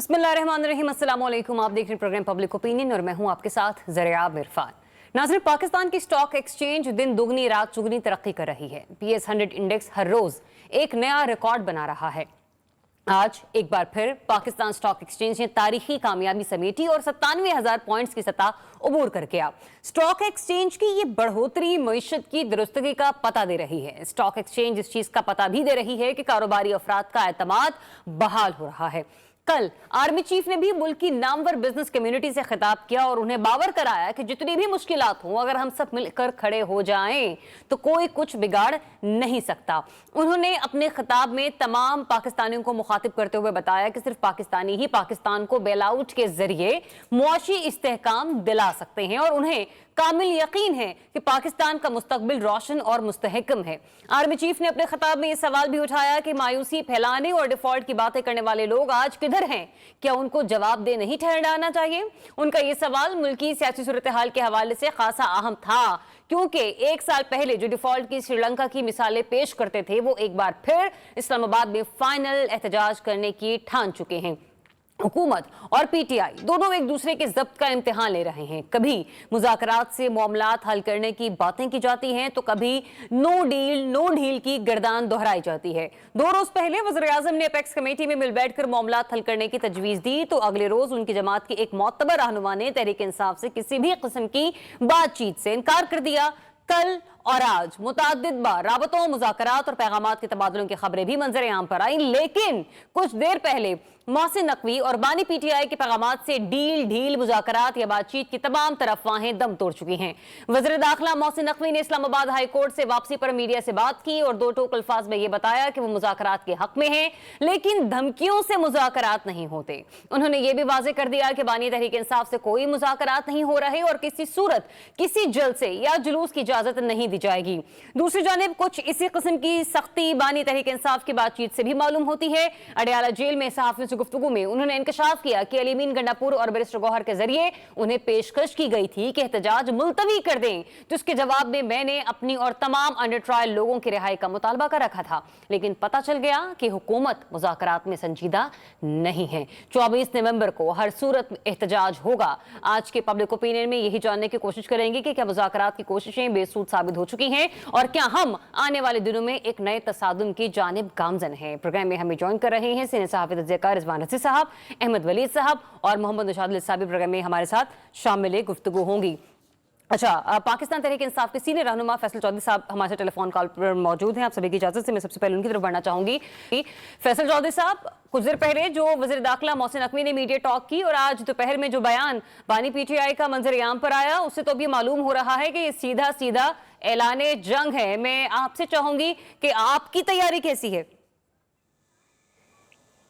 बिस्मिल्लाहिर्रहमानिर्रहीम, अस्सलाम वालेकुम। आप देख रहे हैं प्रोग्राम पब्लिक ओपिनियन और मैं हूं आपके साथ ज़रियाब इरफान। नाज़रीन, पाकिस्तान की स्टॉक एक्सचेंज दिन दुगनी रात चुगनी तरक्की कर रही है। PS100 इंडेक्स हर रोज एक नया रिकॉर्ड बना रहा है। आज एक बार फिर पाकिस्तान स्टॉक एक्सचेंज ने तारीखी कामयाबी समेटी और 97,000 पॉइंट्स की सतह अबूर कर गया। स्टॉक एक्सचेंज की ये बढ़ोतरी मईशत की दुरुस्तगी का पता दे रही है। स्टॉक एक्सचेंज इस चीज का पता भी दे रही है कि कारोबारी अफराद का एतमाद बहाल हो रहा है। कल आर्मी चीफ ने भी मुल्क की नामवर बिजनेस कम्युनिटी से खिताब किया और उन्हें बावर कराया कि जितनी भी मुश्किलात हों, अगर हम सब मिलकर खड़े हो जाएं तो कोई कुछ बिगाड़ नहीं सकता। उन्होंने अपने खिताब में तमाम पाकिस्तानियों को मुखातिब करते हुए बताया कि सिर्फ पाकिस्तानी ही पाकिस्तान को बेलआउट के जरिए मुआशी इस्तेहकाम दिला सकते हैं और उन्हें कामिल यकीन है कि पाकिस्तान का मुस्तकबिल रोशन और मुस्तहकम है। आर्मी चीफ ने अपने खिताब में यह सवाल भी उठाया कि मायूसी फैलाने और डिफॉल्ट की बातें करने वाले लोग आज किधर हैं? क्या उनको जवाबदेह नहीं ठहराना चाहिए? उनका यह सवाल मुल्की सियासी सूरत हाल के हवाले से खासा अहम था, क्योंकि एक साल पहले जो डिफॉल्ट की श्रीलंका की मिसालें पेश करते थे, वो एक बार फिर इस्लामाबाद में फाइनल एहतजाज करने की ठान चुके हैं। हुकूमत और PTI दोनों एक दूसरे के जब्त का इम्तिहान ले रहे हैं। कभी मुज़ाकरात से मामलात हल करने की बातें की जाती हैं तो कभी नो डील नो ढील की गर्दान दोहराई जाती है। 2 रोज पहले वज़ीर-ए-आज़म ने अपेक्स कमेटी में मिल बैठकर मामलात हल करने की तजवीज़ दी तो अगले रोज उनकी जमात की एक मोतबर रहनुमा ने तहरीक इंसाफ से किसी भी किस्म की बातचीत से इनकार कर दिया। कल और आज मुताद्दिद बार राबतों, मुज़ाकरात और पैगामात के तबादलों की खबरें भी मंजर आम पर आई, लेकिन कुछ देर पहले मोहसिन नकवी और बानी PTI के पैगामात से डील ढील, मुज़ाकरात या बातचीत की तमाम तरफ अफवाहें दम तोड़ चुकी हैं। वज़ीर दाखिला मोहसिन नकवी ने इस्लामाबाद हाई कोर्ट से वापसी पर मीडिया से बात की और 2 टोक अल्फाज में यह बताया कि वो मुज़ाकरात के हक में हैं, लेकिन धमकियों से मुज़ाकरात नहीं होते। उन्होंने यह भी वाज़ेह कर दिया कि बानी तहरीक इंसाफ से कोई मुज़ाकरात नहीं हो रहे और किसी सूरत किसी जलसे या जुलूस की इजाजत नहीं दी जाएगी। दूसरी जानिब कुछ इसी किस्म की सख्ती बानी तहरीक इंसाफ की बातचीत से भी मालूम होती है। अडयाला जेल में सहाफियों से गुफ्तगू में उन्होंने इंकशाफ किया कि अलीमीन गंडापुर और बैरिस्टर गौहर के जरिए उन्हें पेशकश की गई थी कि एहतजाज मुलतवी कर दें, जिसके जवाब में मैंने अपनी और तमाम अंडर ट्रायल लोगों की रिहाई का मुतालबा कर रखा था, लेकिन पता चल गया कि हुकूमत मुज़ाकरात में संजीदा नहीं है। 24 नवंबर को हर सूरत में एहतजाज होगा। आज के पब्लिक ओपिनियन में यही जानने की कोशिश करेंगे कि क्या मुज़ाकरात की कोशिशें बेसूद साबित हो चुकी हैं और क्या हम आने वाले दिनों में एक नए तसादुम की जानिब गामजन हैं। प्रोग्राम में हमें ज्वाइन कर रहे हैं सीनियर सहाफ़ी तज्ज़ियाकार रिजवान रज़ी साहब, अहमद वलीद साहब और मोहम्मद निशाद साहब प्रोग्राम में हमारे साथ शामिल गुफ्तगू होंगी। अच्छा, पाकिस्तान तहरीक इंसाफ के सीनियर रहनुमा फैसल चौधरी साहब हमारे साथ टेलीफोन कॉल पर मौजूद हैं। आप सभी की इजाजत से मैं सबसे पहले उनकी तरफ बढ़ना चाहूंगी। फैसल चौधरी साहब, कुछ देर पहले जो वज़ीर दाखिला मोहसिन नकवी ने मीडिया टॉक की और आज दोपहर में जो बयान बानी PTI का मंजर आम पर आया, उससे तो भी मालूम हो रहा है कि ये सीधा सीधा ऐलाने जंग है। मैं आपसे चाहूंगी कि आपकी तैयारी कैसी है?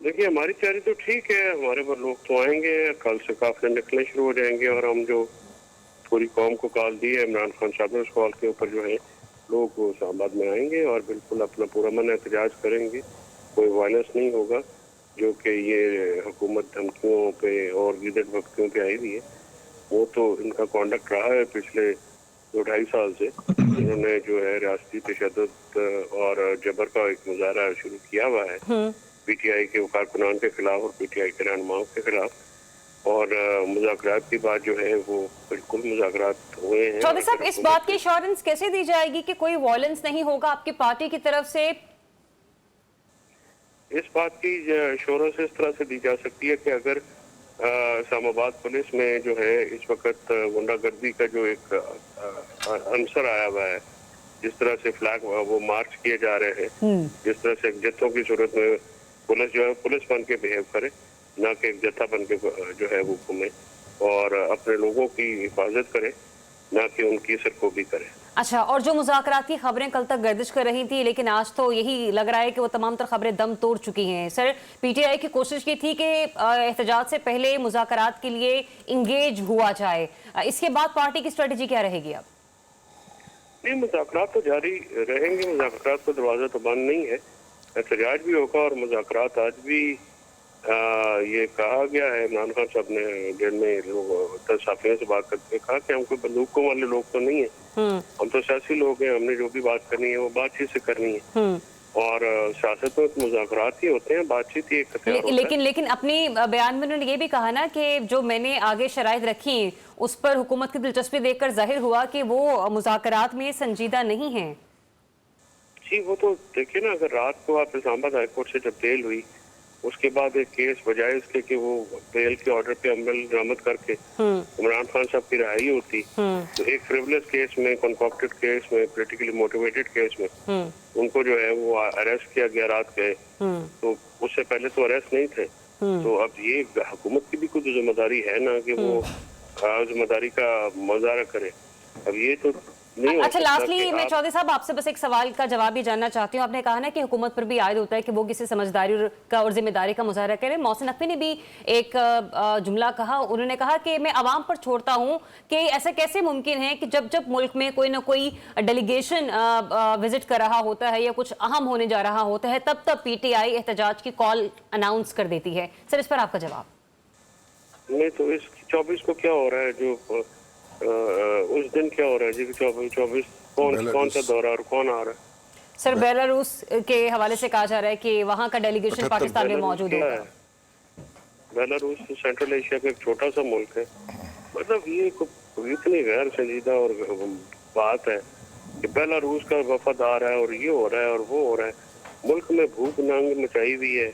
देखिए, हमारी तैयारी तो ठीक है। हमारे पर लोग तो आएंगे, कल से काफिले निकलने शुरू हो जाएंगे और हम जो पूरी कौम को कॉल दी है इमरान खान साहब ने, उस कॉल के ऊपर जो है लोग इस्लामाबाद में आएंगे और बिल्कुल अपना पूरा मन एहतजाज करेंगे। कोई वायलेंस नहीं होगा, जो कि ये हुकूमत धमकियों पे और गिदड़ भक्तियों पे आई हुई है, वो तो इनका कॉन्डक्ट रहा है पिछले 2-2.5 साल से। इन्होंने जो है रियासती तशद्दुद और जबर का एक मुजाहरा शुरू किया हुआ है PTI के कारकुनान के खिलाफ और PTI के रहनुमाओं के खिलाफ, और मुज़ाकरात की बात जो है वो बिल्कुल मुज़ाकरात हुए हैं। चौधरी साहब, इस बात की एश्योरेंस कैसे दी जाएगी कि कोई वायलेंस नहीं होगा आपकी पार्टी की तरफ से? इस बात की एश्योरेंस इस तरह से दी जा सकती है कि अगर इस्लामाबाद पुलिस में जो है इस वक्त गुंडागर्दी का जो एक अंसर आया हुआ है, जिस तरह से फ्लैग वो मार्च किए जा रहे हैं, जिस तरह से जत्थों की सूरत में पुलिस जो है पुलिस बन के बिहेव करे, ना कि एक जत्था बन के जो है वो घूमे और अपने लोगों की हिफाजत करे, ना कि उनकी सरकोबी करे। अच्छा, और जो मुज़ाकरात की खबरें कल तक गर्दिश कर रही थी, लेकिन आज तो यही लग रहा है कि वो तमाम तर खबरें दम तोड़ चुकी हैं। सर, PTI की कोशिश की थी कि एहतजाज से पहले मुज़ाकरात के लिए इंगेज हुआ जाए, इसके बाद पार्टी की स्ट्रेटेजी क्या रहेगी अब? नहीं, मुज़ाकरात तो जारी रहेंगे, मुज़ाकरात का दरवाजा तो बंद नहीं है। एहतजाज भी होगा और मुज़ाकरात आज भी ये कहा गया है। इमरान खान साहब ने जेल में लोग साफियों से बात करके कहा कि हम कोई बंदूकों वाले लोग तो नहीं है, हम तो सियासी लोग हैं, हमने जो भी बात करनी है वो बातचीत से करनी है। और सियासत में मुज़ाकरात ही होते हैं, बातचीत ही एक हथियार होता है। लेकिन अपनी बयान में उन्होंने ये भी कहा ना कि जो मैंने आगे शराइत रखी उस पर हुकूमत की दिलचस्पी देखकर जाहिर हुआ कि वो मुज़ाकरात में संजीदा नहीं है। जी वो तो देखिए ना, अगर रात को आप इस्लामाबाद हाई कोर्ट से जब बेल हुई, उसके बाद एक केस बजाय इसके कि वो बेल के ऑर्डर पे अमल दरामद करके इमरान खान साहब की रिहाई होती, तो एक फ्रिवलेस केस में, कंकॉक्टेड केस में, पॉलिटिकली मोटिवेटेड केस में उनको जो है वो अरेस्ट किया गया रात गए, तो उससे पहले तो अरेस्ट नहीं थे। तो अब ये हुकूमत की भी कुछ जिम्मेदारी है ना कि वो जिम्मेदारी का मुजाहरा करे। अब ये तो नहीं। अच्छा, लास्टली मैं चौधरी साहब आपसे बस एक सवाल का जवाब भी जानना चाहती हूँ। आपने कहा ना कि हुकूमत पर भी आयद होता है कि वो किसी समझदारी का और जिम्मेदारी का मुजाहरा करे। मोहसिन नकवी ने भी एक जुमला कहा, उन्होंने कहा कि मैं आवाम पर छोड़ता हूँ कि ऐसा कैसे मुमकिन है कि जब जब मुल्क में कोई ना कोई डेलीगेशन विजिट कर रहा होता है या कुछ अहम होने जा रहा होता है तब तब PTI एहतजाज की कॉल अनाउंस कर देती है। सर इस पर आपका जवाब? नहीं तो इस 24 को क्या हो रहा है, जो उस दिन क्या हो रहा है जी? 24 कौन सा दौरा और कौन आ रहा है? सर बेलारूस के हवाले से कहा जा रहा है कि वहाँ का डेलीगेशन पाकिस्तान में मौजूद होगा। बेलारूस सेंट्रल एशिया का एक छोटा सा मुल्क है। मतलब ये इतनी गैर संजीदा और बात है कि बेलारूस का वफादार है और ये हो रहा है और वो हो रहा है। मुल्क में भूख नंग मचाई हुई है,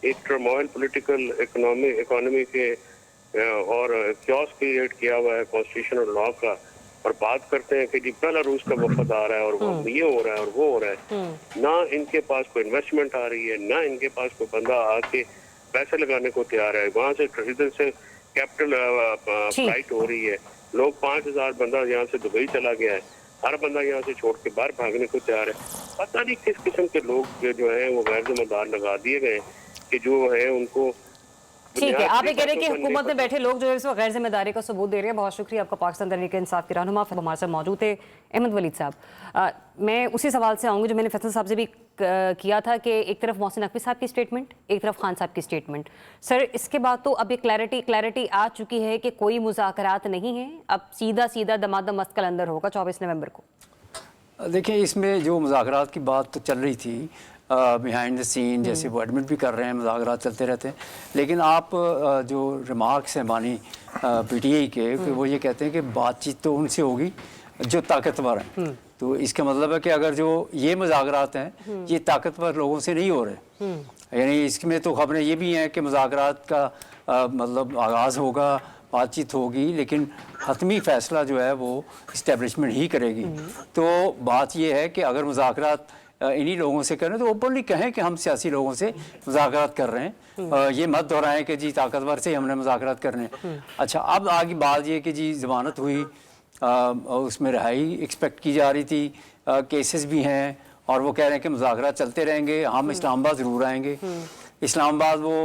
एक टर्मोइल पॉलिटिकल इकोनॉमी के और क्योस क्रिएट किया हुआ है कॉन्स्टिट्यूशन और लॉ का, और बात करते हैं कि जी बेलारूस का वफादार है और वो ये हो रहा है और वो हो रहा है। ना इनके पास कोई इन्वेस्टमेंट आ रही है, ना इनके पास कोई बंदा आके पैसे लगाने को तैयार है। वहाँ से इधर से कैपिटल फ्लाइट हो रही है, लोग 5000 बंदा यहाँ से दुबई चला गया है, हर बंदा यहाँ से छोड़ के बाहर भागने को तैयार है। पता नहीं किस किस्म के लोग जो है वो गैर जिम्मेदार लगा दिए गए कि जो है उनको। ठीक है, आप ये कह रहे हैं कि हुकूमत में बैठे लोग जो है इस वक्त गैर जिम्मेदारी का सबूत दे रहे हैं। बहुत शुक्रिया आपका। पाकिस्तान तहरीक-ए-इंसाफ के रहनुमा हमारे साथ मौजूद थे अहमद वलीद साहब। मैं उसी सवाल से आऊँगी जो मैंने फैसल साहब से भी किया था कि एक तरफ मोहसिन नकवी साहब की स्टेटमेंट, एक तरफ खान साहब की स्टेटमेंट। सर इसके बाद तो अब ये क्लैरिटी आ चुकी है कि कोई मुज़ाकरात नहीं है, अब सीधा दमादम मस्त कलंदर होगा 24 नवंबर को। देखिए इसमें जो मुज़ाकरात की बात तो चल रही थी बिहाइंड द सीन, जैसे वो एडमिट भी कर रहे हैं, मुज़ाकरात चलते रहते हैं, लेकिन आप जो रिमार्क्स हैं बानी PTI के, वो ये कहते हैं कि बातचीत तो उनसे होगी जो ताकतवर हैं। तो इसका मतलब है कि अगर जो ये मुज़ाकरात हैं ये ताकतवर लोगों से नहीं हो रहे, यानी इसमें तो खबरें ये भी हैं कि मुज़ाकरात का मतलब आगाज़ होगा, बातचीत होगी, लेकिन हतमी फ़ैसला जो है वो इस्टेब्लिशमेंट ही करेगी। तो बात ये है कि अगर मुज़ाकरात इन्हीं लोगों से करें तो ओपनली कहें कि हम सियासी लोगों से मुज़ाकरात कर रहे हैं, ये मत दोहराएं कि जी ताकतवर से हमने मुज़ाकरात करने हैं। अच्छा, अब आगे बात ये कि जी ज़मानत हुई, उसमें रिहाई एक्सपेक्ट की जा रही थी, केसेस भी हैं और वो कह रहे हैं कि मुज़ाकरात चलते रहेंगे, हम इस्लामाबाद ज़रूर आएंगे। इस्लामाबाद वो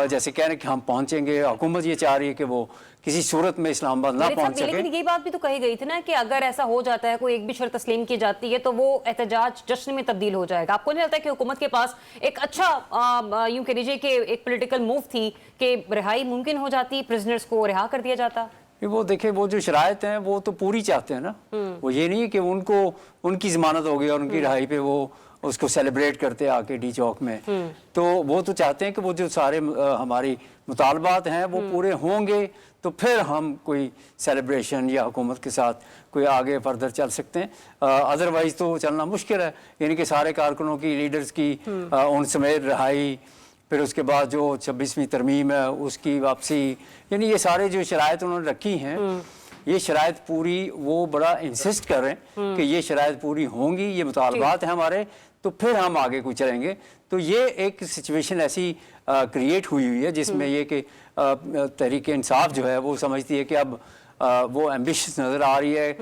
जैसे कह रहे हैं कि हम पहुँचेंगे, हुकूमत ये चाह रही है कि वो किसी सूरत में इस्लामाबाद ना पहुंच सके। लेकिन ये बात भी तो कही गई थी ना कि अगर ऐसा हो जाता है, कोई एक भी शर्त तस्लीम की जाती है तो वो एहतजाज जश्न में तब्दील हो जाएगा। आपको नहीं लगता कि हुकूमत के पास एक अच्छा यूं कह लीजिए कि एक पॉलिटिकल मूव थी कि रिहाई मुमकिन हो जाती, प्रिजनर्स को रिहा कर दिया जाता? वो देखे वो जो शराइत हैं वो तो पूरी चाहते हैं ना, वो ये नहीं है कि उनको उनकी ज़मानत हो गई और उनकी रिहाई पे वो उसको सेलिब्रेट करते आके डी चौक में। तो वो तो चाहते हैं कि वो जो सारे हमारी मुतालबात हैं वो पूरे होंगे तो फिर हम कोई सेलिब्रेशन या हुकूमत के साथ कोई आगे फर्दर चल सकते हैं, अदरवाइज़ तो चलना मुश्किल है। यानी कि सारे कारकुनों की, लीडर्स की उन समेत रिहाई, फिर उसके बाद जो 26वीं तरमीम है उसकी वापसी, यानी ये सारे जो शराइत उन्होंने रखी हैं ये शराइत पूरी वो बड़ा इंसिस्ट कर रहे हैं कि ये शराइत पूरी होंगी, ये मुतालबात हैं हमारे, तो फिर हम आगे कोई चलेंगे। तो ये एक सिचुएशन ऐसी क्रिएट हुई है जिसमें ये कि तहरीक इंसाफ जो है वो समझती है कि अब वो एम्बिशियस नज़र आ रही है।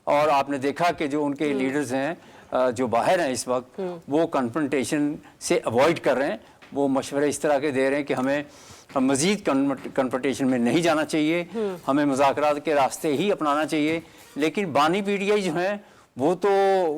और आपने देखा कि जो उनके लीडर्स हैं जो बाहर हैं इस वक्त, वो कन्फ्रंटेशन से अवॉइड कर रहे हैं, वो मशवरे इस तरह के दे रहे हैं कि हमें मज़ीद कन्फ्रंटेशन में नहीं जाना चाहिए, हमें मुज़ाकरात के रास्ते ही अपनाना चाहिए। लेकिन बानी PTI जो हैं वो तो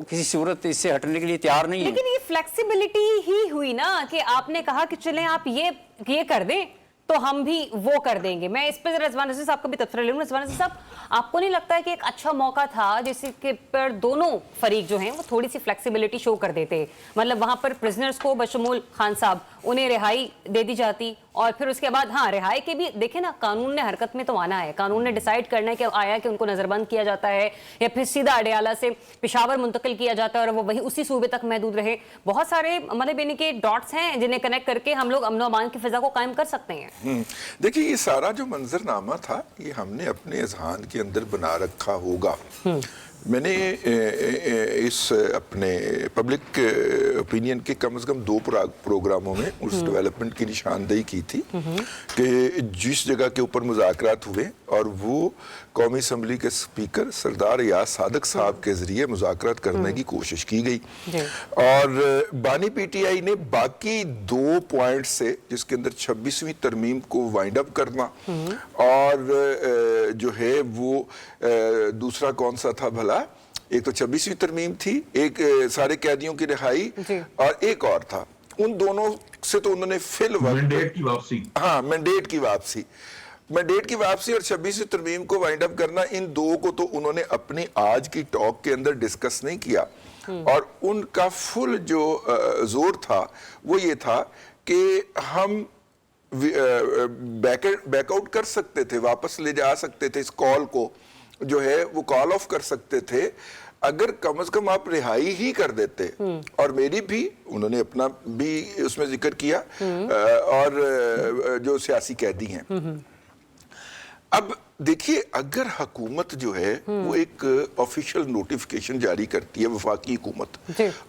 किसी सूरत इससे हटने के लिए तैयार नहीं है। लेकिन ये फ्लेक्सिबिलिटी ही हुई ना कि आपने कहा कि चलें आप ये कर दें, तो हम भी वो कर देंगे। मैं इस पर रिजवान रशीद साहब का भी तबसरा ले लूं। रिजवान रशीद साहब, आपको नहीं लगता है कि एक अच्छा मौका था जिसके पर दोनों फरीक जो हैं वो थोड़ी सी फ्लेक्सिबिलिटी शो कर देते, मतलब वहां पर प्रिजनर्स को बशमूल खान साहब उन्हें रिहाई दे दी जाती, और फिर उसके बाद हाँ रिहाई के भी देखे ना, कानून ने हरकत में तो आना है, कानून ने डिसाइड करना है कि आया कि उनको नजरबंद किया जाता है या फिर सीधा अडयाला से पेशावर मुंतकिल किया जाता है और वो वही उसी सूबे तक महदूद रहे। बहुत सारे मतलब यानी कि डॉट्स हैं जिन्हें कनेक्ट करके हम लोग अमन अमान की फिजा को कायम कर सकते हैं। देखिए, ये सारा जो मंजरनामा था ये हमने अपने अजहान के अंदर बना रखा होगा। मैंने इस अपने पब्लिक ओपिनियन के कम से कम 2 प्रोग्रामों में उस डेवलपमेंट की निशानदेही की थी कि जिस जगह के ऊपर मुज़ाकरात हुए और वो कौमी असम्बली के स्पीकर सरदार याद सादक साहब के जरिए मुज़ाकरात करने की कोशिश की गई, और बानी पीटीआई ने बाकी 2 पॉइंट से, जिसके अंदर 26वीं तरमीम को वाइंड अप करना और जो है वो दूसरा कौन सा था भला, एक तो 26वीं तरमीम थी, एक सारे कैदियों की रिहाई और एक और था, उन दोनों से तो उन्होंने फिल मैंडेट की वापसी, हाँ मैंडेट की वापसी और 26वीं तरमीम को वाइंड अप करना, इन 2 को तो उन्होंने अपनी आज की टॉक के अंदर डिस्कस नहीं किया। और उनका फुल जो जोर था वो ये था कि हम बैकआउट कर सकते थे, वापस ले जा सकते थे, इस कॉल को जो है वो कॉल ऑफ कर सकते थे अगर कम से कम आप रिहाई ही कर देते। और मेरी भी, उन्होंने अपना भी उसमें जिक्र किया, और जो सियासी कैदी हैं। अब देखिए, अगर हुकूमत जो है वो एक ऑफिशियल नोटिफिकेशन जारी करती है, वफाकी हुकूमत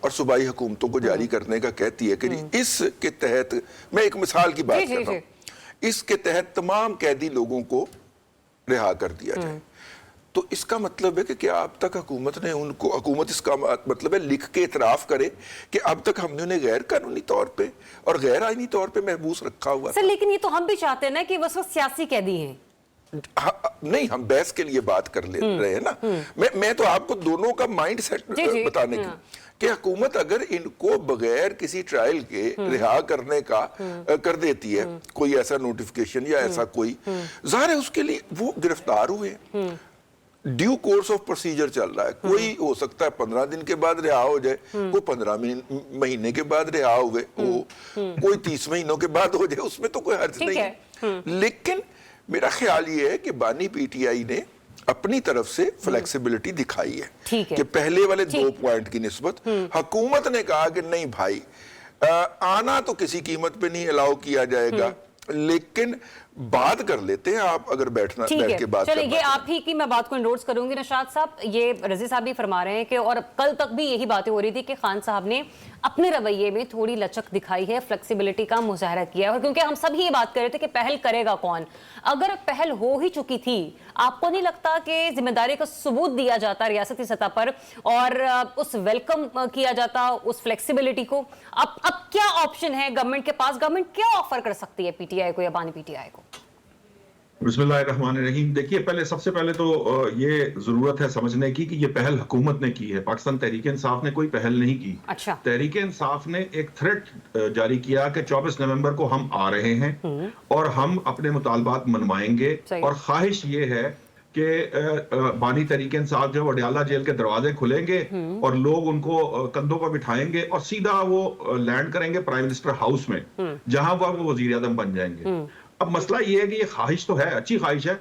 और सूबाई हुकूमतों को जारी करने का कहती है कि इसके तहत, मैं एक मिसाल की बात कर रहा हूँ, इसके तहत तमाम कैदी लोगों को रिहा कर दिया जाए, तो इसका मतलब है कि क्या अब तक हुकूमत ने उनको, हुकूमत इसका मतलब है लिख के इतराफ करे कि अब तक हमने उन्हें गैर कानूनी तौर पे और गैर आईनी तौर पे महबूस रखा हुआ सर। लेकिन ये तो हम भी चाहते हैं ना कि बस वो सियासी कैदी हैं। नहीं, हम बहस के लिए बात कर ले रहे हैं ना। मैं तो आपको दोनों का माइंड सेट बताने की कि हुकूमत अगर इनको बगैर किसी ट्रायल के रिहा करने का कर देती है, कोई ऐसा नोटिफिकेशन या ऐसा कोई, ज़ाहिर है उसके लिए वो गिरफ्तार हुए, ड्यू कोर्स ऑफ प्रोसीजर चल रहा है, कोई हो सकता है 15 दिन के बाद रिहा हो जाए, कोई 15 महीने के बाद रिहा हुए, कोई 30 महीनों के बाद हो जाए, उसमें तो कोई हर्ज नहीं है। लेकिन मेरा ख्याल ये है कि बानी पीटीआई ने अपनी तरफ से फ्लेक्सिबिलिटी दिखाई है कि पहले वाले 2 पॉइंट की निस्बत हुकूमत ने कहा कि नहीं भाई, आना तो किसी कीमत पे नहीं अलाउ किया जाएगा, लेकिन बात कर लेते हैं, आप अगर बैठ के बात चलिए, ये आप ही की मैं बात को एंडोर्स करूंगी नशाद साहब। ये रजी साहब भी फरमा रहे हैं कि, और कल तक भी यही बातें हो रही थी कि खान साहब ने अपने रवैये में थोड़ी लचक दिखाई है, फ्लेक्सिबिलिटी का मुजाहरा किया है, और क्योंकि हम सब ही ये बात कर रहे थे कि पहल करेगा कौन, अगर पहल हो ही चुकी थी, आपको नहीं लगता कि जिम्मेदारी का सबूत दिया जाता रियासती सतह पर और उस वेलकम किया जाता उस फ्लेक्सिबिलिटी को? अब क्या ऑप्शन है गवर्नमेंट के पास? गवर्नमेंट क्या ऑफर कर सकती है पीटीआई को या बानी पीटीआई को? बिस्मिल्लाहिर्रहमानिर्रहीम। देखिए, सबसे पहले तो ये जरूरत है समझने की कि ये पहल हुकूमत ने की है, पाकिस्तान तहरीक इंसाफ ने कोई पहल नहीं की। अच्छा। तहरीक इंसाफ ने एक थ्रेट जारी किया कि 24 नवंबर को हम आ रहे हैं और हम अपने मुतालबात मनवाएंगे, और ख्वाहिश ये है कि बानी तहरीक इंसाफ जो अडयाला जेल के दरवाजे खुलेंगे और लोग उनको कंधों पर बिठाएंगे और सीधा वो लैंड करेंगे प्राइम मिनिस्टर हाउस में, जहां वो वजीर आजम बन जाएंगे। अब मसला ये है कि ये ख्वाहिश तो है, अच्छी ख्वाहिश है,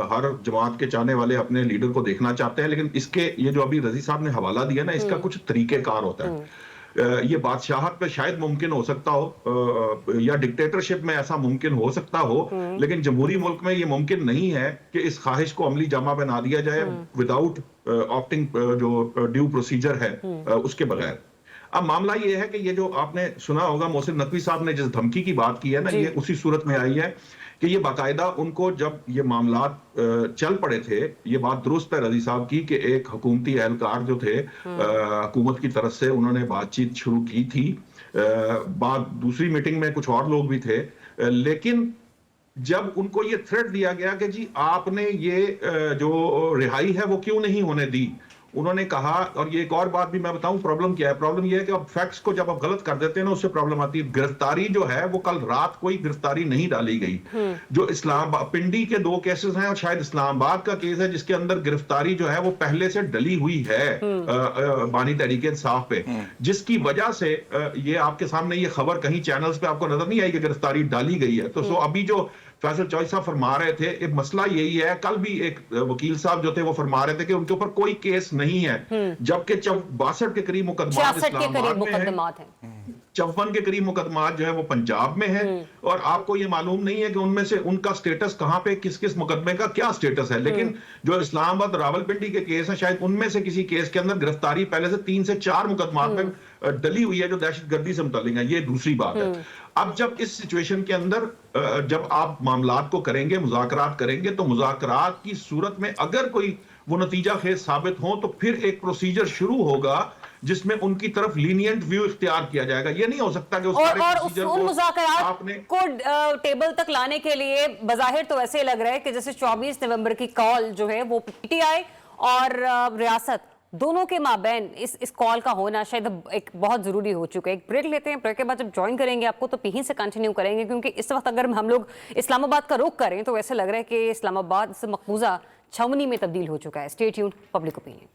हर जमात के चाहने वाले अपने लीडर को देखना चाहते हैं, लेकिन इसके ये जो अभी रजी साहब ने हवाला दिया ना, इसका कुछ तरीकेकार होता है। ये बादशाहत पे शायद मुमकिन हो सकता हो या डिक्टेटरशिप में ऐसा मुमकिन हो सकता हो, लेकिन जमहूरी मुल्क में ये मुमकिन नहीं है कि इस ख्वाहिश को अमली जामा बना दिया जाए विदाउट ऑप्टिंग जो ड्यू प्रोसीजर है उसके बगैर। अब मामला ये है कि ये जो आपने सुना होगा मोहसिन नकवी साहब ने जिस धमकी की बात की है ना, ये उसी सूरत में आई है कि ये बाकायदा उनको जब ये मामलात चल पड़े थे, ये बात दुरुस्त है रजी साहब की कि एक हुकूमती एहलकार जो थे हुकूमत की तरफ से, उन्होंने बातचीत शुरू की थी, बात दूसरी मीटिंग में कुछ और लोग भी थे, लेकिन जब उनको ये थ्रेट दिया गया कि जी आपने ये जो रिहाई है वो क्यों नहीं होने दी, उन्होंने कहा, और ये एक और बात भी मैं बताऊं, प्रॉब्लम क्या है, प्रॉब्लम ये है कि अब फैक्ट्स को जब आप गलत कर देते हैं ना, उससे प्रॉब्लम आती है। गिरफ्तारी जो है वो कल रात कोई गिरफ्तारी नहीं डाली गई। जो इस्लामाबाद पिंडी के 2 केसेस हैं और शायद इस्लामाबाद का केस है जिसके अंदर गिरफ्तारी जो है वो पहले से डली हुई है बानी तहरीक इंसाफ पे, जिसकी वजह से ये आपके सामने ये खबर कहीं चैनल्स पे आपको नजर नहीं आई कि गिरफ्तारी डाली गई है। तो अभी जो फैसल चौधरी साहब फरमा रहे थे, एक मसला यही है, कल भी एक वकील साहब जो थे वो फरमा रहे थे कि उनके ऊपर कोई केस नहीं है, जबकि 62 के करीब मुकदमात इस्लामाबाद में हैं, 54 के करीब मुकदमात जो है वो पंजाब में है, और आपको ये मालूम नहीं है कि उनमें से उनका स्टेटस कहां पे, किस किस मुकदमे का क्या स्टेटस है। लेकिन जो इस्लामाबाद रावलपिंडी के केस हैं, शायद उनमें से किसी केस के अंदर गिरफ्तारी पहले से 3 से 4 मुकदमात में डली हुई है जो दहशतगर्दी से मुताल्लिक है। ये दूसरी बात है। अब जब इस सिचुएशन के अंदर जब आप मामलात को करेंगे, मुज़ाकरात करेंगे, तो मुज़ाकरात की सूरत में अगर कोई वो नतीजा खेज साबित हो तो फिर एक प्रोसीजर शुरू होगा जिसमें उनकी तरफ लीनियंट व्यू इख्तियार किया जाएगा। ये नहीं हो सकता कि उस सारे प्रोसीजर को आपने टेबल तक लाने के लिए बज़ाहिर तो ऐसे लग रहा है कि जैसे 24 नवंबर की कॉल जो है वो पीटीआई और रियासत दोनों के माबैन इस कॉल का होना शायद एक बहुत जरूरी हो चुका है। एक ब्रेक लेते हैं, ब्रेक के बाद जब ज्वाइन करेंगे आपको तो यहीं से कंटिन्यू करेंगे, क्योंकि इस वक्त अगर हम लोग इस्लामाबाद का रुख करें तो ऐसे लग रहा है कि इस्लामाबाद से मकबूजा छावनी में तब्दील हो चुका है। Stay tuned, public opinion.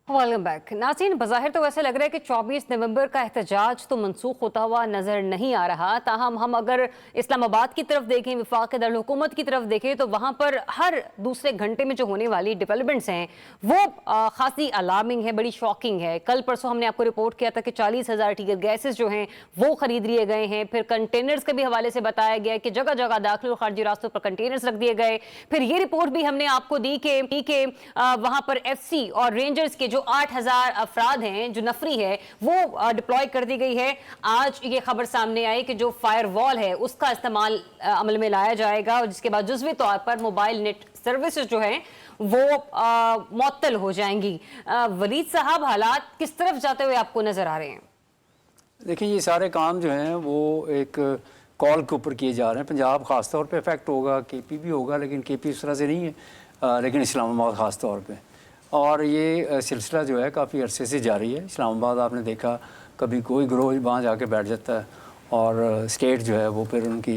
Welcome back. नाज़रीन, बज़ाहिर तो वैसे लग रहा है कि 24 नवंबर का एहतजाज तो मनसूख होता हुआ नज़र नहीं आ रहा, ताहम हम अगर इस्लामाबाद की तरफ देखें, वफाक के दारुल हुकूमत की तरफ देखें, तो वहाँ पर हर दूसरे घंटे में जो होने वाली डेवलपमेंट्स हैं वो खासी अलार्मिंग है, बड़ी शॉकिंग है। कल परसों हमने आपको रिपोर्ट किया था कि 40,000 टीयर गैसेस जो हैं वो खरीद लिए गए हैं। फिर कंटेनर्स के भी हवाले से बताया गया कि जगह जगह दाखिल और खारजी रास्तों पर कंटेनर्स रख दिए गए। फिर ये रिपोर्ट भी हमने आपको दी कि वहाँ पर FC और रेंजर्स के जो 8,000 अफराद हैं, जो नफरी है, वो डिप्लॉय कर दी गई है। आज ये खबर सामने आई कि जो फायर वॉल है उसका इस्तेमाल अमल में लाया जाएगा, और जिसके बाद जुज़वी तौर पर मोबाइल नेट सर्विसेज जो हैं वो मुअत्तल हो जाएंगी। वलीद साहब, हालात किस तरफ जाते हुए आपको नजर आ रहे हैं? देखिए, ये सारे काम जो हैं वो एक कॉल के ऊपर किए जा रहे हैं। पंजाब ख़ास तौर पे इफेक्ट होगा, KP भी होगा, लेकिन KP उस तरह से नहीं है, लेकिन इस्लामाबाद ख़ास तौर पे। और ये सिलसिला जो है काफ़ी अरसे से जारी है। इस्लामाबाद आपने देखा कभी कोई ग्रोह वहाँ जाके बैठ जाता है और स्टेट जो है वो फिर उनकी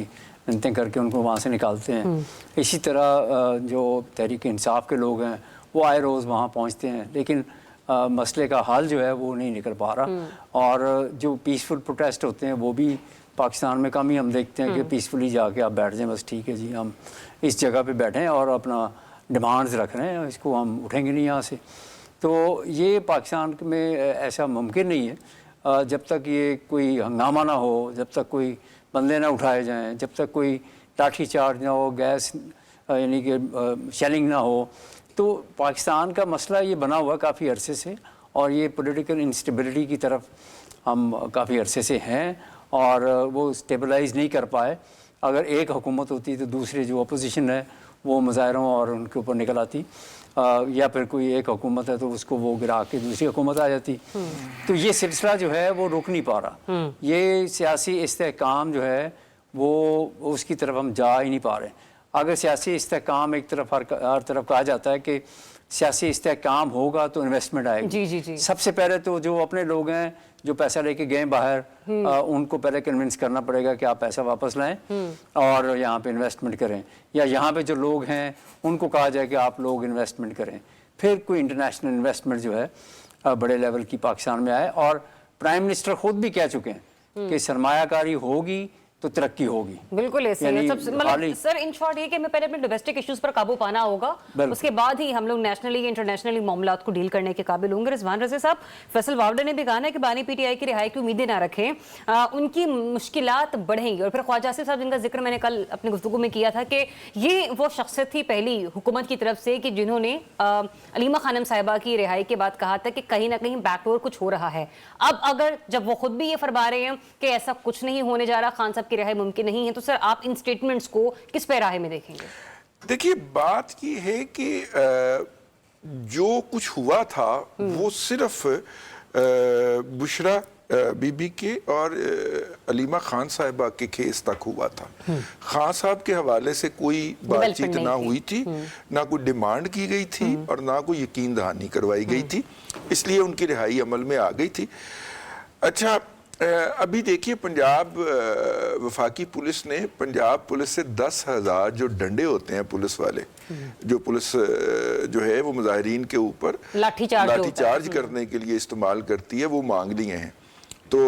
मिन्नतें करके उनको वहाँ से निकालते हैं। इसी तरह जो तहरीक इंसाफ के लोग हैं वो आए रोज़ वहाँ पहुँचते हैं, लेकिन मसले का हल जो है वो नहीं निकल पा रहा। और जो पीसफुल प्रोटेस्ट होते हैं वो भी पाकिस्तान में कम ही हम देखते हैं कि पीसफुली जाके आप बैठ जाएं, बस ठीक है जी हम इस जगह पे बैठें और अपना डिमांड्स रख रहे हैं, इसको हम उठेंगे नहीं यहाँ से। तो ये पाकिस्तान में ऐसा मुमकिन नहीं है जब तक ये कोई हंगामा ना हो, जब तक कोई बंदे ना उठाए जाएं, जब तक कोई लाठी चार्ज ना हो, गैस यानी कि शेलिंग ना हो। तो पाकिस्तान का मसला ये बना हुआ काफ़ी अरसे से, और ये पॉलिटिकल इंस्टेबिलिटी की तरफ हम काफ़ी अरसे से हैं और वो स्टेबलाइज नहीं कर पाए। अगर एक हुकूमत होती तो दूसरे जो अपोजिशन है वो मुजाहरों और उनके ऊपर निकल आती, या फिर कोई एक हुकूमत है तो उसको वो गिरा के दूसरी हुकूमत आ जाती। तो ये सिलसिला जो है वो रुक नहीं पा रहा। ये सियासी इस्तेहकाम जो है वो उसकी तरफ हम जा ही नहीं पा रहे। अगर सियासी इस्तेहकाम एक तरफ हर तरफ कहा जाता है कि सियासी इस्तेहकाम होगा तो इन्वेस्टमेंट आएगी। जी जी जी। सबसे पहले तो जो अपने लोग हैं जो पैसा लेके गए बाहर, उनको पहले कन्विंस करना पड़ेगा कि आप पैसा वापस लाएं और यहाँ पे इन्वेस्टमेंट करें, या यहाँ पे जो लोग हैं उनको कहा जाए कि आप लोग इन्वेस्टमेंट करें। फिर कोई इंटरनेशनल इन्वेस्टमेंट जो है बड़े लेवल की पाकिस्तान में आए। और प्राइम मिनिस्टर खुद भी कह चुके हैं कि सरमायाकारी होगी तो तरक्की होगी। बिल्कुल ऐसे है। सबसे मतलब सर इन शॉर्ट ये कि हमें पहले अपने डोमेस्टिक इश्यूज पर काबू पाना होगा, उसके बाद ही हम लोग नेशनली इंटरनेशनली मामलात को डील करने के काबिल होंगे। रिजवान रज़ी साहब, फैसल वावडा ने भी कहा ना कि बानी PTI की रिहाई की उम्मीदें ना रखें, उनकी मुश्किलात बढ़ेंगी। और फिर ख्वाजा आसिफ साहब जिनका जिक्र मैंने कल अपनी गुफ्तगू में किया था कि ये वो शख्सियत थी पहली हुकूमत की तरफ से कि जिन्होंने अलीमा खानम साहिबा की रिहाई के बाद कहा था कि कहीं ना कहीं बैकडोर कुछ हो रहा है। अब अगर जब वो खुद भी ये फरमा रहे हैं कि ऐसा कुछ नहीं होने जा रहा, खान साहब की रिहाई मुमकिन नहीं है, तो सर आप इन स्टेटमेंट्स को किस पैराहे में देखेंगे? देखिए, बात ये है कि जो कुछ हुआ था वो सिर्फ बुशरा बीबी के और अलीमा खान साहिबा के केस तक हुआ था। खान साहब के हवाले से कोई बातचीत ना हुई थी, ना कोई डिमांड की गई थी और ना कोई यकीन दहानी करवाई गई थी, इसलिए उनकी रिहाई अमल में आ गई थी। अच्छा, अभी देखिए पंजाब वफाकी पुलिस ने पंजाब पुलिस से 10,000 जो डंडे होते हैं पुलिस वाले, जो पुलिस जो है वो मुजाहिरीन के ऊपर लाठीचार्ज करने के लिए इस्तेमाल करती है, वो मांग लिए हैं। तो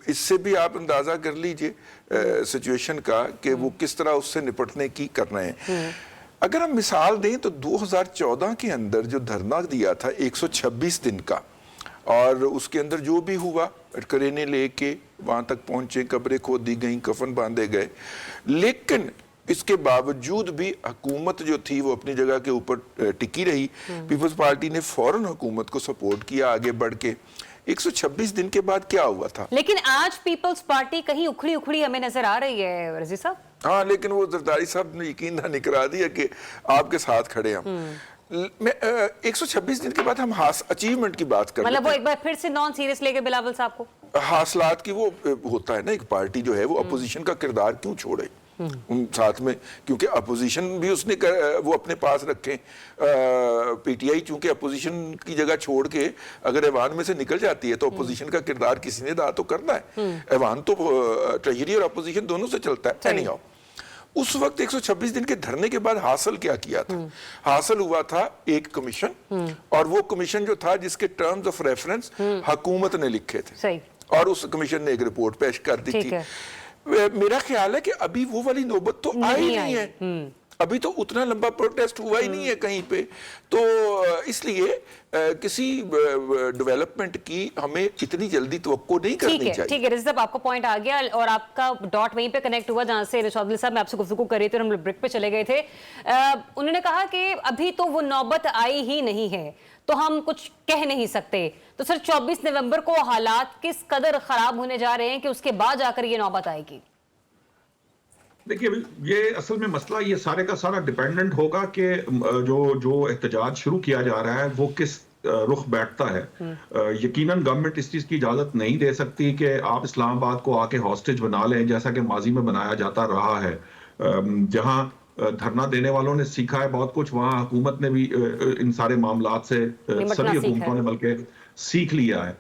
इससे भी आप अंदाजा कर लीजिए सिचुएशन का कि वो किस तरह उससे निपटने की कर रहे हैं। अगर हम मिसाल दें तो 2014 के अंदर जो धरना दिया था 126 दिन का, और उसके अंदर जो भी हुआ, करेने लेके वहां तक पहुंचे, कब्रें खोदी गई, कफन बांधे गए, लेकिन इसके बावजूद भी हुकूमत जो थी वो अपनी जगह के ऊपर टिकी रही। पीपल्स पार्टी ने फौरन हुकूमत को सपोर्ट किया आगे बढ़ के। 126 दिन के बाद क्या हुआ था? लेकिन आज पीपल्स पार्टी कहीं उखड़ी उखड़ी हमें नजर आ रही है रजी साहब। हाँ, लेकिन वो जरदारी साहब ने यकीन दहानी करा दिया कि आपके साथ खड़े हम। 126 दिन के बाद हम अचीवमेंट की बात कर, मतलब वो एक बार फिर से नॉन सीरियस लेके बिलावल साहब को हासिलात की, वो होता है ना, एक पार्टी जो है वो अपोजिशन का किरदार क्यों छोड़े उन साथ में, क्योंकि अपोजिशन भी उसने वो अपने पास रखे। पीटीआई चूंकि अपोजिशन की जगह छोड़ के अगर ऐवान में से निकल जाती है तो अपोजिशन का किरदार किसी ने अदा तो करना है। ऐवान तो ट्रेजरी और अपोजिशन दोनों से चलता है। एनीहाउ, उस वक्त 126 दिन के धरने के बाद हासिल क्या किया था? हासिल हुआ था एक कमीशन, और वो कमीशन जो था जिसके टर्म्स ऑफ रेफरेंस हुकूमत ने लिखे थे। सही। और उस कमीशन ने एक रिपोर्ट पेश कर दी थी। मेरा ख्याल है कि अभी वो वाली नौबत तो आई नहीं है। अभी तो उतना लंबा प्रोटेस्ट हुआ ही नहीं है कहीं पे, तो इसलिए किसी डेवलपमेंट की हमें इतनी जल्दी तवक्को नहीं करनी चाहिए। ठीक है रज़ी साहब, आपका पॉइंट आ गया और आपका डॉट वहीं पे कनेक्ट हुआ जहां से चौधरी साहब मैं आपसे गुफ्तगू कर रही थी और हम ब्रेक पे चले गए थे। उन्होंने कहा कि अभी तो वो नौबत आई ही नहीं है तो हम कुछ कह नहीं सकते। तो सर 24 नवंबर को हालात किस कदर खराब होने जा रहे हैं कि उसके बाद जाकर ये नौबत आएगी? देखिए, ये असल में मसला ये सारे का सारा डिपेंडेंट होगा कि जो एहतजाज शुरू किया जा रहा है वो किस रुख बैठता है। यकीनन गवर्नमेंट इस चीज की इजाजत नहीं दे सकती कि आप इस्लामाबाद को आके हॉस्टेज बना लें, जैसा कि माजी में बनाया जाता रहा है। जहां धरना देने वालों ने सीखा है बहुत कुछ, वहां हुकूमत ने भी इन सारे मामलात से, सभी हुकूमतों ने बल्कि सीख लिया है।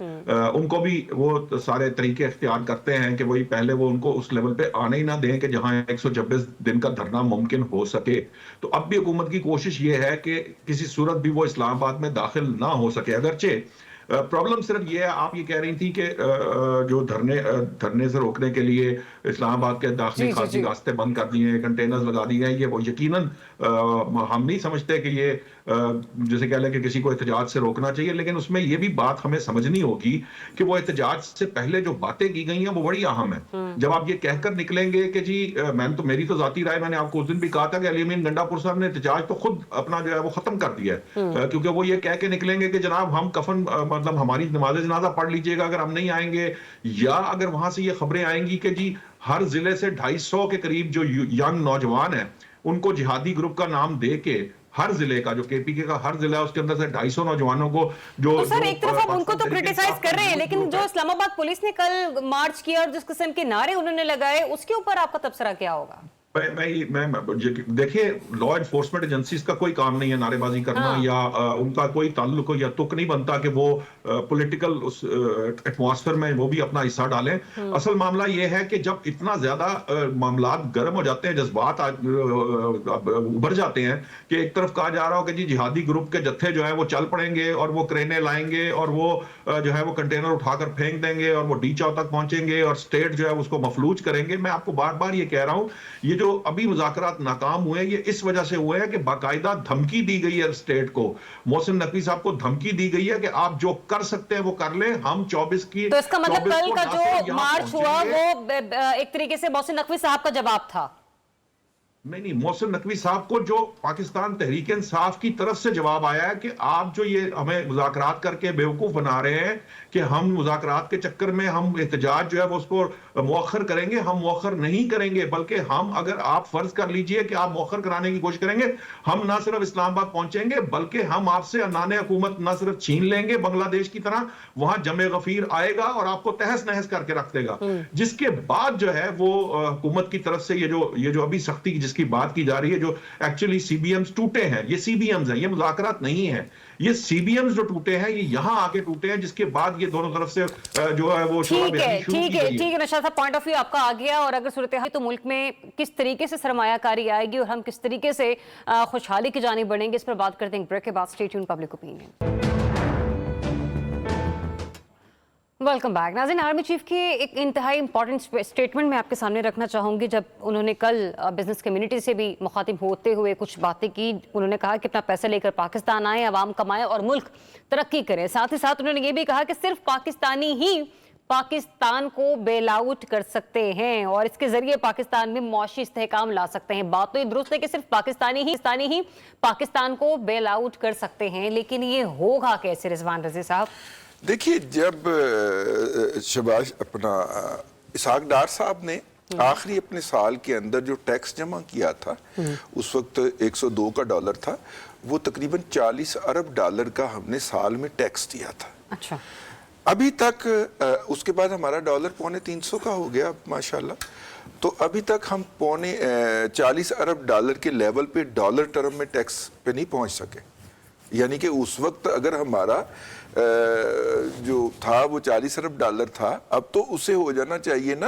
उनको भी वो सारे तरीके इख्तियार करते हैं कि वही पहले वो उनको उस लेवल पे आने ही ना दें कि जहां 126 दिन का धरना मुमकिन हो सके। तो अब भी हुकूमत की कोशिश ये है कि किसी सूरत भी वो इस्लामाबाद में दाखिल ना हो सके। अगरचे प्रॉब्लम सिर्फ ये है, आप ये कह रही थी कि जो धरने से रोकने के लिए इस्लामाबाद के दाखिली खासी रास्ते बंद कर दिए हैं, कंटेनर्स लगा दिए हैं, ये वो यकीनन हम नहीं समझते कि ये जैसे कह लें कि किसी को एहतजाज से रोकना चाहिए, लेकिन उसमें ये भी बात हमें समझनी होगी कि वो एहतजाज से पहले जो बातें की गई हैं वो बड़ी अहम है। जब आप ये कहकर निकलेंगे कि जी मेरी तो जाती राय, मैंने आपको उस दिन भी कहा था कि अली अमीन गंडापुर साहब ने एहतजाज तो खुद अपना जो है वो खत्म कर दिया है, क्योंकि वो ये कह के निकलेंगे कि जनाब हम कफन मतलब हमारी नमाज जनाजा पढ़ लीजिएगा अगर हम नहीं आएंगे, या अगर वहां से ये खबरें आएंगी कि जी हर जिले से 250 के करीब जो यंग नौजवान है उनको जिहादी ग्रुप का नाम दे के हर जिले का, जो केपीके का हर जिला है उसके अंदर से 250 नौजवानों को जो तो सर एक तरफ आप उनको तो क्रिटिसाइज कर रहे हैं, लेकिन जो इस्लामाबाद पुलिस ने कल मार्च किया और जिस किस्म के नारे उन्होंने लगाए उसके ऊपर आपका तबसरा क्या होगा? देखिए, लॉ एनफोर्समेंट एजेंसीज का कोई काम नहीं है नारेबाजी करना, या उनका कोई ताल्लुक या तुक नहीं बनता कि वो पॉलिटिकल उस एटमॉस्फेयर में वो भी अपना हिस्सा डालें। असल मामला ये है कि जब इतना ज्यादा मामलात गर्म हो जाते हैं, जज्बात उभर जाते हैं कि एक तरफ कहा जा रहा हो कि जी जिहादी ग्रुप के जत्थे जो है वो चल पड़ेंगे और वो क्रेनें लाएंगे और वो जो है वो कंटेनर उठाकर फेंक देंगे और वो डीचाव तक पहुंचेंगे और स्टेट जो है उसको मफलूज करेंगे। मैं आपको बार बार ये कह रहा हूं, ये जो अभी मुज़ाकरात नाकाम हुए ये इस वजह से हुए हैं कि बाकायदा धमकी दी गई है स्टेट को। मोहसिन नकवी साहब को धमकी दी गई है कि आप जो कर सकते हैं वो कर लें, हम 24 की। तो इसका मतलब कल का जो मार्च हुआ वो एक तरीके से मोहसिन नकवी साहब का जवाब था? नहीं, मोहसिन नकवी साहब को जो पाकिस्तान तहरीक इंसाफ की तरफ से जवाब आया है कि आप जो ये हमें मुज़ाकरात करके बेवकूफ बना रहे हैं कि हम मुज़ाकरात के चक्कर में हम एहतजाज जो है वो उसको मौखर करेंगे, हम मौखर नहीं करेंगे, बल्कि हम, अगर आप फर्ज कर लीजिए कि आप मौखर कराने की कोशिश करेंगे, हम ना सिर्फ इस्लामाबाद पहुंचेंगे बल्कि हम आपसे अन्नाने हुकूमत ना सिर्फ छीन लेंगे बांग्लादेश की तरह, वहां जमे गफीर आएगा और आपको तहस नहस करके रख देगा। जिसके बाद जो है वो हुकूमत की तरफ से ये जो अभी सख्ती जिसकी बात की जा रही है, जो एक्चुअली सीबीएम्स टूटे हैं, ये सीबीएम्स हैं, ये मुज़ाकरात नहीं है, ये सीबीएम्स जो टूटे हैं ये यहां आके टूटे हैं, जिसके बाद ये दोनों तरफ से जो है वो ठीक है नौशाद साहब, पॉइंट ऑफ व्यू आपका आ गया। और अगर सूरत हाल तो मुल्क में किस तरीके से सरमायाकारी आएगी और हम किस तरीके से खुशहाली की जानिब बढ़ेंगे, इस पर बात करते हैं ब्रेक के बाद। Stay tuned, public opinion. Welcome back. नाज़रीन, आर्मी चीफ की एक इंतहाई इंपॉर्टेंट स्टेटमेंट मैं आपके सामने रखना चाहूँगी। जब उन्होंने कल बिजनेस कम्युनिटी से भी मुखातिब होते हुए कुछ बातें की, उन्होंने कहा कि अपना पैसा लेकर पाकिस्तान आए, आवाम कमाए और मुल्क तरक्की करे। साथ ही साथ उन्होंने ये भी कहा कि सिर्फ पाकिस्तानी ही पाकिस्तान को बेल आउट कर सकते हैं और इसके जरिए पाकिस्तान में मौशी इस्तेहकाम ला सकते हैं। बात तो ये दुरुस्त है कि सिर्फ पाकिस्तानी ही पाकिस्तान को बेल आउट कर सकते हैं, लेकिन ये होगा कैसे रिजवान रजी साहब? देखिए, जब शबाज अपना इसहाक डार साहब ने आखिरी अपने साल के अंदर जो टैक्स जमा किया था, उस वक्त 102 का डॉलर था, वो तकरीबन 40 अरब डॉलर का हमने साल में टैक्स दिया था। अच्छा, अभी तक उसके बाद हमारा डॉलर 250 का हो गया माशाल्लाह, तो अभी तक हम 40 अरब डॉलर के लेवल पे डॉलर टर्म में टैक्स पे नहीं पहुंच सके। यानी कि उस वक्त अगर हमारा जो था वो 40 अरब डॉलर था, अब तो उसे हो जाना चाहिए ना,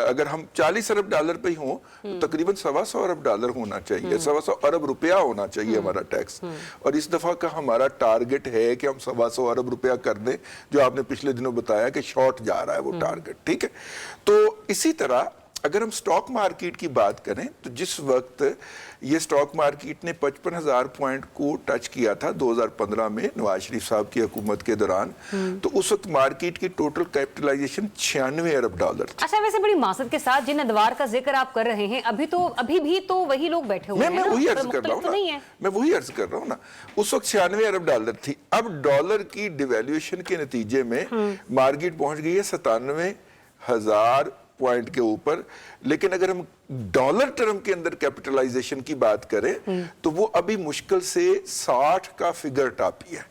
अगर हम 40 अरब डॉलर पे ही हों तो तकरीबन 125 अरब डॉलर होना चाहिए, 125 अरब रुपया होना चाहिए हमारा टैक्स। और इस दफा का हमारा टारगेट है कि हम 125 अरब रुपया कर दें, जो आपने पिछले दिनों बताया कि शॉर्ट जा रहा है वो टारगेट। ठीक है, तो इसी तरह अगर हम स्टॉक मार्केट की बात करें तो जिस वक्त ये स्टॉक मार्केट ने 55,000 पॉइंट को टच किया था 2015 में नवाज शरीफ साहब की हुकूमत के दौरान, तो उस वक्त मार्केट की टोटल कैपिटलाइजेशन 96 अरब डॉलर थी। अच्छा, वैसे बड़ी मासत के साथ जिन अदवार का जिक्र आप कर रहे हैं, अभी भी तो वही लोग बैठे हुए हैं। मैं वही अर्ज कर रहा हूँ ना, मैं वही अर्ज कर रहा हूँ ना, उस वक्त 96 अरब डॉलर थी। अब डॉलर की डिवेल्यूएशन के नतीजे में मार्केट पहुंच गई है 97,000 पॉइंट के ऊपर। लेकिन अगर हम डॉलर टर्म के अंदर कैपिटलाइजेशन की बात करें तो वो अभी मुश्किल से 60 का फिगर टापी है।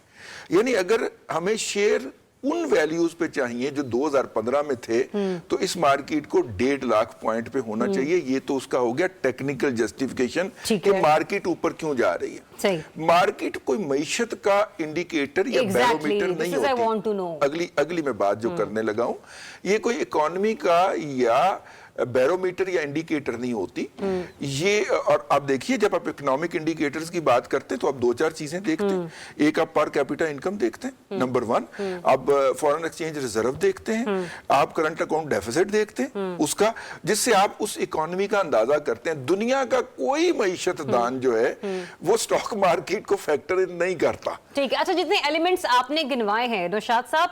यानी अगर हमें शेयर उन वैल्यूज पे चाहिए जो 2015 में थे, तो इस मार्केट को 1.5 लाख पॉइंट पे होना चाहिए। ये तो उसका हो गया टेक्निकल जस्टिफिकेशन कि मार्केट ऊपर क्यों जा रही है। सही। मार्केट कोई मईशत का इंडिकेटर या बैरोमीटर नहीं होती। अगली मैं बात जो करने लगा हूं, ये कोई इकोनॉमी का या बैरोमीटर या इंडिकेटर नहीं होती ये। और आप देखिए, जब आप इकोनॉमिक इंडिकेटर्स की बात करते हैं तो आप 2-4 चीजें देखते हैं। एक, आप पर कैपिटा इनकम देखते हैं, नंबर 1। आप फॉरेन एक्सचेंज रिजर्व देखते हैं, आप करंट अकाउंट डेफिसिट देखते हैं उसका, जिससे आप उस इकोनॉमी का अंदाजा करते हैं। दुनिया का कोई मईशतदान जो है वो स्टॉक मार्केट को फैक्टर इन नहीं करता। ठीक है। अच्छा, जितने एलिमेंट्स आपने गिनवाए हैं नौशाद साहब,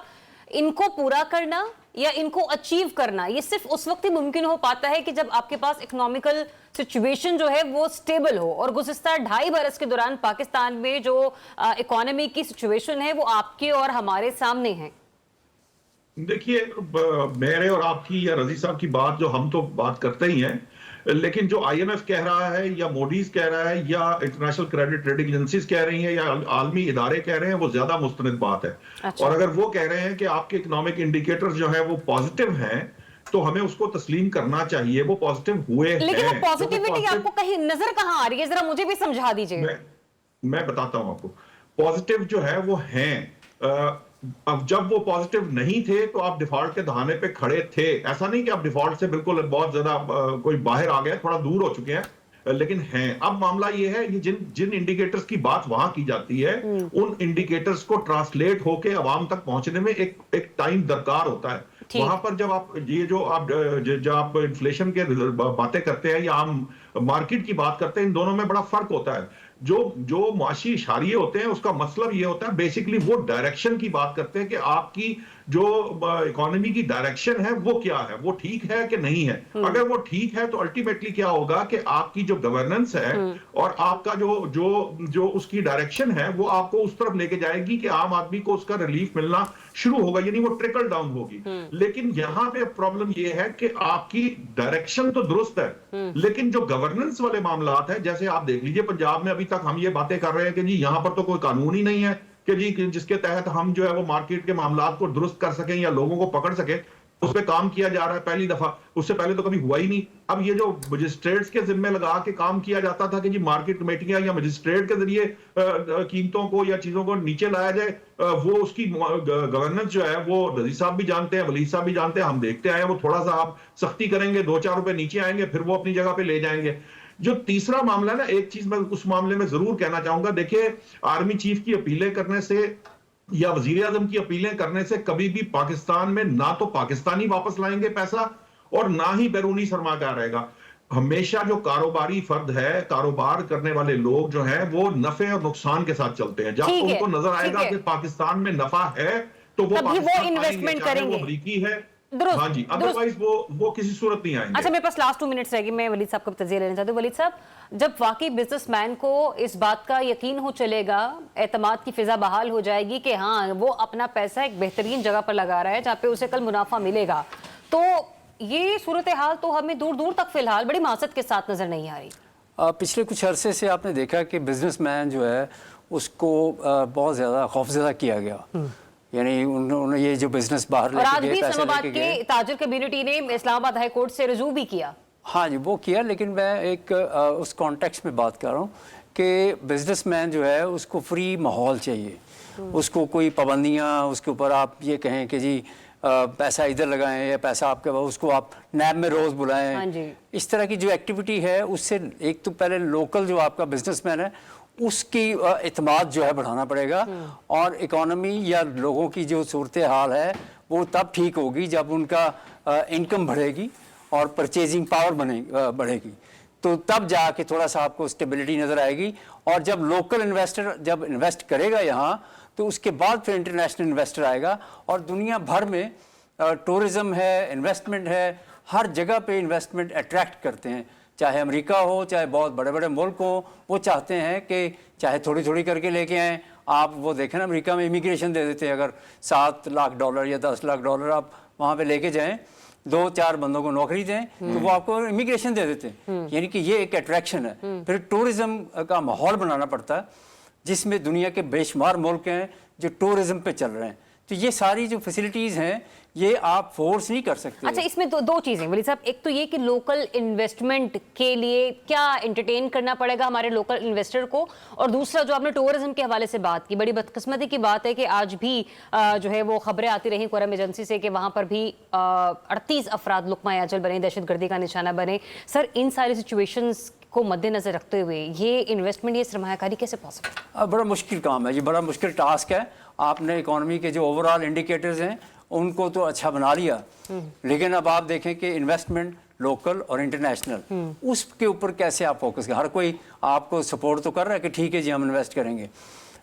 इनको पूरा करना या इनको अचीव करना ये सिर्फ उस वक्त ही मुमकिन हो पाता है कि जब आपके पास इकोनॉमिकल सिचुएशन जो है वो स्टेबल हो। और गुज़िस्ता 2.5 बरस के दौरान पाकिस्तान में जो इकोनॉमी की सिचुएशन है वो आपके और हमारे सामने है। देखिए, मेरे और आपकी या रजी साहब की बात जो हम तो बात करते ही हैं, लेकिन जो IMF कह रहा है या मोडीज कह रहा है या इंटरनेशनल क्रेडिट रेटिंग एजेंसीज कह रही हैं या आलमी इदारे कह रहे हैं, वो ज्यादा मुस्तनद बात है। अच्छा। और अगर वो कह रहे हैं कि आपके इकोनॉमिक इंडिकेटर्स जो है वो पॉजिटिव हैं, तो हमें उसको तस्लीम करना चाहिए। वो पॉजिटिव हुए हैं, लेकिन वो पॉजिटिविटी आपको कहीं नजर कहां आ रही है, जरा मुझे भी समझा दीजिए। मैं बताता हूं आपको। पॉजिटिव जो है वो हैं। अब जब वो पॉजिटिव नहीं थे तो आप डिफॉल्ट के दहाने पे खड़े थे। ऐसा नहीं कि आप डिफॉल्ट से बिल्कुल बहुत ज्यादा कोई बाहर आ गया, थोड़ा दूर हो चुके हैं, लेकिन हैं। अब मामला ये है, ये जिन इंडिकेटर्स की बात वहां की जाती है, उन इंडिकेटर्स को ट्रांसलेट होके अवाम तक पहुंचने में एक टाइम दरकार होता है। वहां पर जब आप इन्फ्लेशन के बातें करते हैं या आम मार्केट की बात करते हैं, इन दोनों में बड़ा फर्क होता है। जो मुआशी इशारे होते हैं उसका मतलब ये होता है बेसिकली वो डायरेक्शन की बात करते हैं कि आपकी जो इकोनॉमी की डायरेक्शन है वो क्या है, वो ठीक है कि नहीं है। अगर वो ठीक है तो अल्टीमेटली क्या होगा कि आपकी जो गवर्नेंस है और आपका जो उसकी डायरेक्शन है वो आपको उस तरफ लेके जाएगी कि आम आदमी को उसका रिलीफ मिलना शुरू होगा, यानी वो ट्रिकल डाउन होगी। लेकिन यहाँ पे प्रॉब्लम ये है कि आपकी डायरेक्शन तो दुरुस्त है लेकिन जो गवर्नेंस वाले मामलात है, जैसे आप देख लीजिए पंजाब में अभी तक हम ये बातें कर रहे हैं कि जी यहाँ पर तो कोई कानून ही नहीं है कि जी जिसके तहत हम जो है वो मार्केट के मामलात को दुरुस्त कर सकें या लोगों को पकड़ सकें। उस पर काम किया जा रहा है पहली दफा, उससे पहले तो कभी हुआ ही नहीं। अब ये जो मजिस्ट्रेट्स के जिम्मे लगा के काम किया जाता था कि जी मार्केट कमेटियां या मजिस्ट्रेट के जरिए कीमतों को या चीजों को नीचे लाया जाए, वो उसकी गवर्नेंस जो है वो रजीज साहब भी जानते हैं, वली साहब भी जानते हैं, हम देखते आए हैं। वो थोड़ा सा आप सख्ती करेंगे, 2-4 रुपए नीचे आएंगे, फिर वो अपनी जगह पे ले जाएंगे। जो तीसरा मामला है ना, एक चीज मैं उस मामले में जरूर कहना चाहूंगा, देखिए आर्मी चीफ की अपीलें करने से या वजीर आजम की अपीलें करने से कभी भी पाकिस्तान में ना तो पाकिस्तानी वापस लाएंगे पैसा और ना ही बैरूनी सरमाकार रहेगा। हमेशा जो कारोबारी फर्द है, कारोबार करने वाले लोग जो हैं वो नफे और नुकसान के साथ चलते हैं। जब उनको नजर आएगा कि पाकिस्तान में नफा है तो वो पाकिस्तान इन्वेस्टमेंट करेंगे, वो अमरीकी है। हाँ जी, अदरवाइज वो किसी सूरत नहीं आएंगे। अच्छा, मेरे पास लास्ट 2 मिनट्स रहेगी, मैं वलीद साहब का तजिया लेना चाहती हूँ। वलीद साहब, जब वाकई बिजनेसमैन को इस बात का यकीन हो चलेगा, एतमाद की फिजा बहाल हो जाएगी कि हाँ वो अपना पैसा एक बेहतरीन जगह पर लगा रहा है जहाँ पे उसे कल मुनाफा मिलेगा, तो ये सूरत हाल तो हमें दूर दूर तक फिलहाल बड़ी मासत के साथ नजर नहीं आ रही। पिछले कुछ अरसे से आपने देखा कि बिजनेसमैन जो है उसको बहुत ज़्यादा खौफजदा किया गया, यानी उन्होंने ये जो बिजनेस बाहर और आज भी इस्लामाबाद के ताजिर कम्युनिटी ने इस्लामाबाद हाई कोर्ट से रजू भी किया। हाँ जी, वो किया, लेकिन मैं एक उस कॉन्टेक्स्ट में बात कर रहा हूँ कि बिजनेसमैन जो है उसको फ्री माहौल चाहिए, उसको कोई पाबंदियाँ, उसके ऊपर आप ये कहें कि जी पैसा इधर लगाएं या पैसा आपके पास, उसको आप नैब में रोज़ बुलाएं। हाँ जी। इस तरह की जो एक्टिविटी है उससे एक तो पहले लोकल जो आपका बिजनेसमैन है उसकी एतमाद जो है बढ़ाना पड़ेगा, और इकोनॉमी या लोगों की जो सूरत हाल है वो तब ठीक होगी जब उनका इनकम बढ़ेगी और परचेजिंग पावर बढ़ेगी, तो तब जाके थोड़ा सा आपको स्टेबिलिटी नज़र आएगी। और जब लोकल इन्वेस्टर जब इन्वेस्ट करेगा यहाँ, तो उसके बाद फिर इंटरनेशनल इन्वेस्टर आएगा। और दुनिया भर में टूरिज़्म है, इन्वेस्टमेंट है, हर जगह पे इन्वेस्टमेंट अट्रैक्ट करते हैं, चाहे अमेरिका हो, चाहे बहुत बड़े बड़े मुल्क हो, वो चाहते हैं कि चाहे थोड़ी थोड़ी करके लेके आएँ। आप वो देखें ना, अमेरिका में इमिग्रेशन दे देते हैं, अगर $7 लाख या $10 लाख आप वहाँ पे लेके जाएं, 2-4 बंदों को नौकरी दें, तो वो आपको इमिग्रेशन दे देते हैं। यानी कि ये एक अट्रैक्शन है। फिर टूरिज़्म का माहौल बनाना पड़ता है जिसमें दुनिया के बेशुमार मुल्क हैं जो टूरिज़्म पे चल रहे हैं, तो ये सारी जो फैसिलिटीज़ हैं ये आप फोर्स नहीं कर सकते। अच्छा, इसमें दो चीजें वली साहब, एक तो ये कि लोकल इन्वेस्टमेंट के लिए क्या एंटरटेन करना पड़ेगा हमारे लोकल इन्वेस्टर को, और दूसरा जो आपने टूरिज्म के हवाले से बात की, बड़ी बदकिस्मती की बात है कि आज भी जो है वो खबरें आती रही कोरम एजेंसी से कि वहाँ पर भी 38 अफराद लुक़मा अजल बने, दहशतगर्दी का निशाना बने। सर, इन सारी सिचुएशंस को मद्देनजर रखते हुए ये इन्वेस्टमेंट, ये सरमायाकारी कैसे पॉसिबल? बड़ा मुश्किल काम है, ये बड़ा मुश्किल टास्क है। आपने इकॉनमी के जो ओवरऑल इंडिकेटर्स हैं उनको तो अच्छा बना लिया, लेकिन अब आप देखें कि इन्वेस्टमेंट लोकल और इंटरनेशनल, उसके ऊपर कैसे आप फोकस करें। हर कोई आपको सपोर्ट तो कर रहा है कि ठीक है जी हम इन्वेस्ट करेंगे,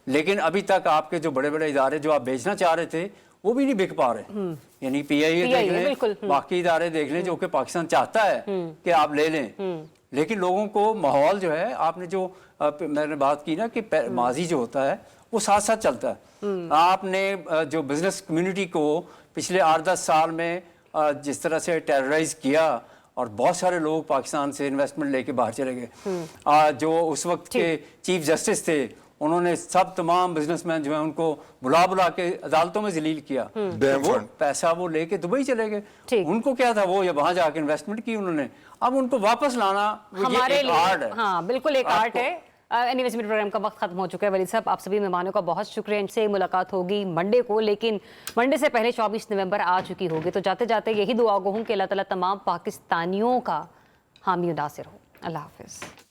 लेकिन अभी तक आपके जो बड़े बड़े इदारे जो आप बेचना चाह रहे थे वो भी नहीं बिक पा रहे। यानी PIA देख लें, बाकी इदारे देख लें जो कि पाकिस्तान चाहता है कि आप ले लें, लेकिन लोगों को माहौल जो है, आपने जो मैंने बात की ना कि माजी जो होता है वो साथ साथ चलता है। आपने जो बिजनेस कम्युनिटी को पिछले 8-10 साल में जिस तरह से टेरराइज किया और बहुत सारे लोग पाकिस्तान से इन्वेस्टमेंट लेके बाहर चले गए, जो उस वक्त के चीफ जस्टिस थे उन्होंने सब तमाम बिजनेसमैन जो है उनको बुला के अदालतों में जलील किया, वो पैसा वो लेके दुबई चले गए। उनको क्या था, वो वहां जाके इन्वेस्टमेंट की उन्होंने, अब उनको वापस लाना हमारे एक आर्ट है। हाँ बिल्कुल एक आर्ट है। एनीवेज मेरे प्रोग्राम का वक्त खत्म हो चुका है। वलीद साहब, आप सभी मेहमानों का बहुत शुक्रिया। इनसे मुलाकात होगी मंडे को, लेकिन मंडे से पहले 24 नवंबर आ चुकी होगी, तो जाते जाते यही दुआ गो हूँ कि अल्लाह ताला तमाम पाकिस्तानियों का हामी नासिर हो। अल्लाह हाफिज़।